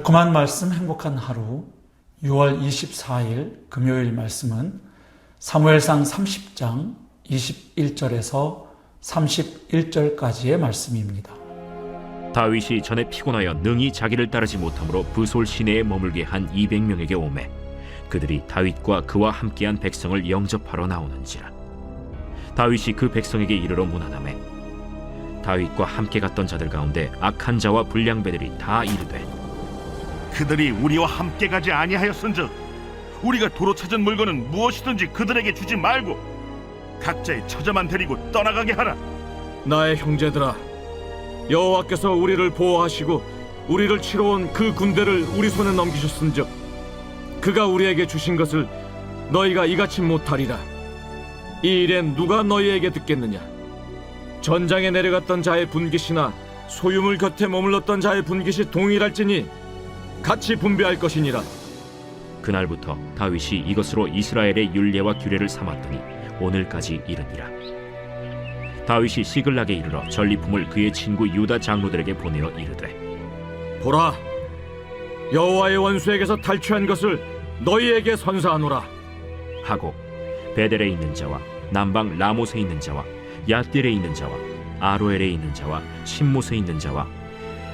달콤한 말씀 행복한 하루 6월 24일 금요일 말씀은 사무엘상 30장 21절에서 31절까지의 말씀입니다. 다윗이 전에 피곤하여 능히 자기를 따르지 못함으로 브솔 시내에 머물게 한 200명에게 오매 그들이 다윗과 그와 함께한 백성을 영접하러 나오는지라. 다윗이 그 백성에게 이르러 문안하매 다윗과 함께 갔던 자들 가운데 악한 자와 불량배들이 다 이르되 그들이 우리와 함께 가지 아니하였은즉 우리가 도로 찾은 물건은 무엇이든지 그들에게 주지 말고 각자의 처자만 데리고 떠나가게 하라. 나의 형제들아, 여호와께서 우리를 보호하시고 우리를 치러 온 그 군대를 우리 손에 넘기셨은즉 그가 우리에게 주신 것을 너희가 이같이 못하리라. 이 일엔 누가 너희에게 듣겠느냐? 전장에 내려갔던 자의 분깃이나 소유물 곁에 머물렀던 자의 분깃이 동일할지니 같이 분배할 것이니라. 그날부터 다윗이 이것으로 이스라엘의 율례와 규례를 삼았더니 오늘까지 이르니라. 다윗이 시글락에 이르러 전리품을 그의 친구 유다 장로들에게 보내어 이르되 보라, 여호와의 원수에게서 탈취한 것을 너희에게 선사하노라 하고 베델에 있는 자와 남방 라못에 있는 자와 얏딜에 있는 자와 아로엘에 있는 자와 신못에 있는 자와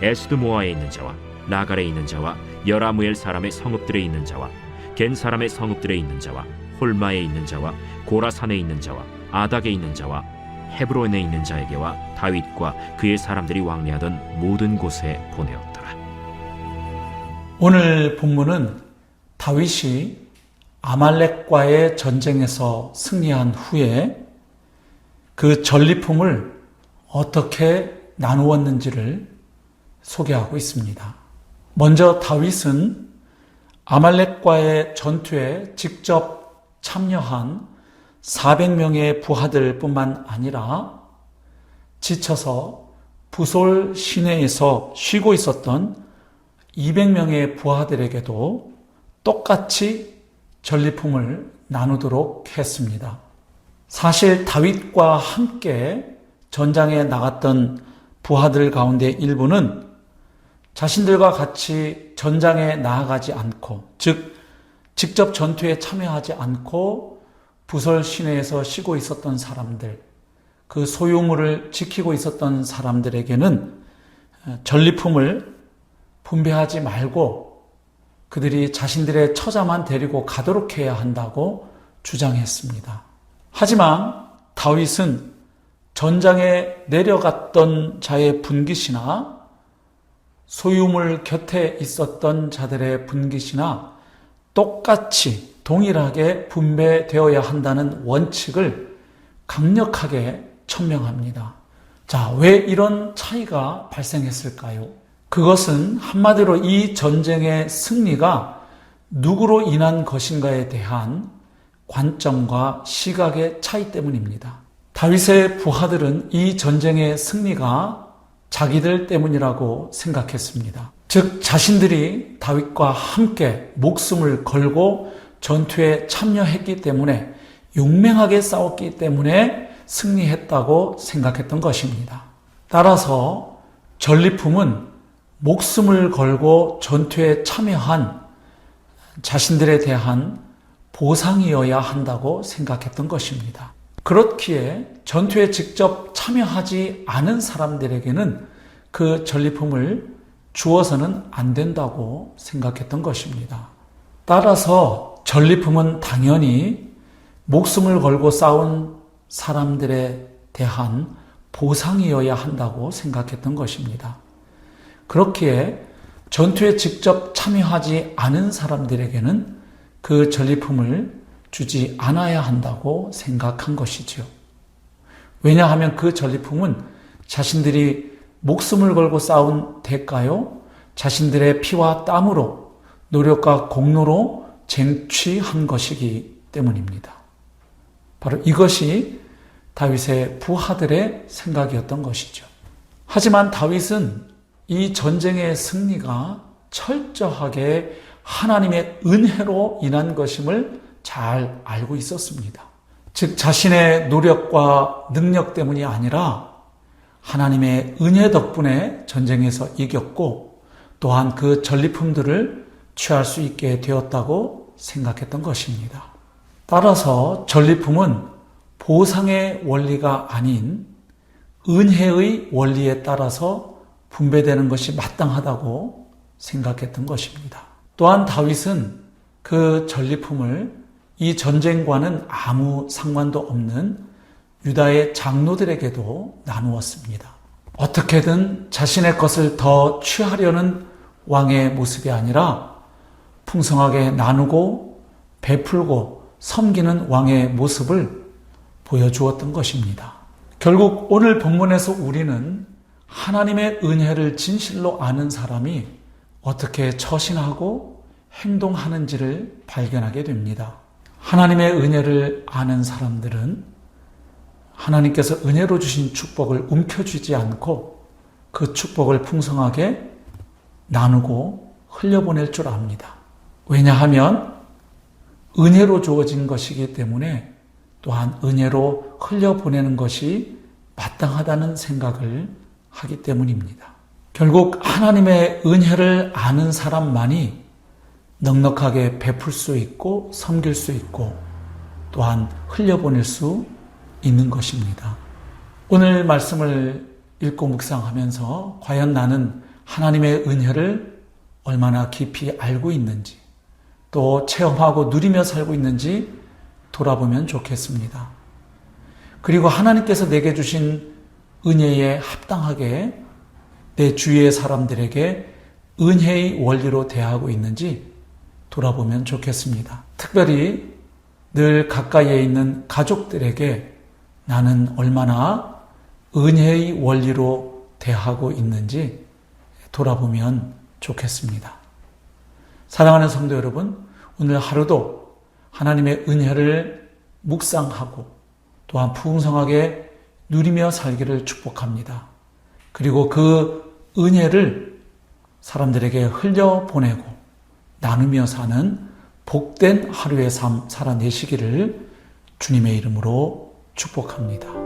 에스드모아에 있는 자와 라갈에 있는 자와 여라무엘 사람의 성읍들에 있는 자와 겐 사람의 성읍들에 있는 자와 홀마에 있는 자와 고라산에 있는 자와 아닥에 있는 자와 헤브론에 있는 자에게와 다윗과 그의 사람들이 왕래하던 모든 곳에 보내었더라. 오늘 본문은 다윗이 아말렉과의 전쟁에서 승리한 후에 그 전리품을 어떻게 나누었는지를 소개하고 있습니다. 먼저 다윗은 아말렉과의 전투에 직접 참여한 400명의 부하들 뿐만 아니라 지쳐서 브솔 시내에서 쉬고 있었던 200명의 부하들에게도 똑같이 전리품을 나누도록 했습니다. 사실 다윗과 함께 전장에 나갔던 부하들 가운데 일부는 자신들과 같이 전장에 나아가지 않고, 즉 직접 전투에 참여하지 않고 브솔 시내에서 쉬고 있었던 사람들, 그 소유물을 지키고 있었던 사람들에게는 전리품을 분배하지 말고 그들이 자신들의 처자만 데리고 가도록 해야 한다고 주장했습니다. 하지만 다윗은 전장에 내려갔던 자의 분깃이나 소유물 곁에 있었던 자들의 분깃이나 똑같이 동일하게 분배되어야 한다는 원칙을 강력하게 천명합니다. 자, 왜 이런 차이가 발생했을까요? 그것은 한마디로 이 전쟁의 승리가 누구로 인한 것인가에 대한 관점과 시각의 차이 때문입니다. 다윗의 부하들은 이 전쟁의 승리가 자기들 때문이라고 생각했습니다. 즉 자신들이 다윗과 함께 목숨을 걸고 전투에 참여했기 때문에, 용맹하게 싸웠기 때문에 승리했다고 생각했던 것입니다. 따라서 전리품은 목숨을 걸고 전투에 참여한 자신들에 대한 보상이어야 한다고 생각했던 것입니다. 그렇기에 전투에 직접 참여하지 않은 사람들에게는 그 전리품을 주어서는 안 된다고 생각했던 것입니다. 따라서 전리품은 당연히 목숨을 걸고 싸운 사람들에 대한 보상이어야 한다고 생각했던 것입니다. 그렇기에 전투에 직접 참여하지 않은 사람들에게는 그 전리품을 주지 않아야 한다고 생각한 것이죠. 왜냐하면 그 전리품은 자신들이 목숨을 걸고 싸운 대가요, 자신들의 피와 땀으로 노력과 공로로 쟁취한 것이기 때문입니다. 바로 이것이 다윗의 부하들의 생각이었던 것이죠. 하지만 다윗은 이 전쟁의 승리가 철저하게 하나님의 은혜로 인한 것임을 잘 알고 있었습니다. 즉 자신의 노력과 능력 때문이 아니라 하나님의 은혜 덕분에 전쟁에서 이겼고 또한 그 전리품들을 취할 수 있게 되었다고 생각했던 것입니다. 따라서 전리품은 보상의 원리가 아닌 은혜의 원리에 따라서 분배되는 것이 마땅하다고 생각했던 것입니다. 또한 다윗은 그 전리품을 이 전쟁과는 아무 상관도 없는 유다의 장로들에게도 나누었습니다. 어떻게든 자신의 것을 더 취하려는 왕의 모습이 아니라 풍성하게 나누고 베풀고 섬기는 왕의 모습을 보여주었던 것입니다. 결국 오늘 본문에서 우리는 하나님의 은혜를 진실로 아는 사람이 어떻게 처신하고 행동하는지를 발견하게 됩니다. 하나님의 은혜를 아는 사람들은 하나님께서 은혜로 주신 축복을 움켜쥐지 않고 그 축복을 풍성하게 나누고 흘려보낼 줄 압니다. 왜냐하면 은혜로 주어진 것이기 때문에 또한 은혜로 흘려보내는 것이 마땅하다는 생각을 하기 때문입니다. 결국 하나님의 은혜를 아는 사람만이 넉넉하게 베풀 수 있고 섬길 수 있고 또한 흘려보낼 수 있는 것입니다. 오늘 말씀을 읽고 묵상하면서 과연 나는 하나님의 은혜를 얼마나 깊이 알고 있는지 또 체험하고 누리며 살고 있는지 돌아보면 좋겠습니다. 그리고 하나님께서 내게 주신 은혜에 합당하게 내 주위의 사람들에게 은혜의 원리로 대하고 있는지 돌아보면 좋겠습니다. 특별히 늘 가까이에 있는 가족들에게 나는 얼마나 은혜의 원리로 대하고 있는지 돌아보면 좋겠습니다. 사랑하는 성도 여러분, 오늘 하루도 하나님의 은혜를 묵상하고 또한 풍성하게 누리며 살기를 축복합니다. 그리고 그 은혜를 사람들에게 흘려보내고 나누며 사는 복된 하루의 삶 살아내시기를 주님의 이름으로 축복합니다.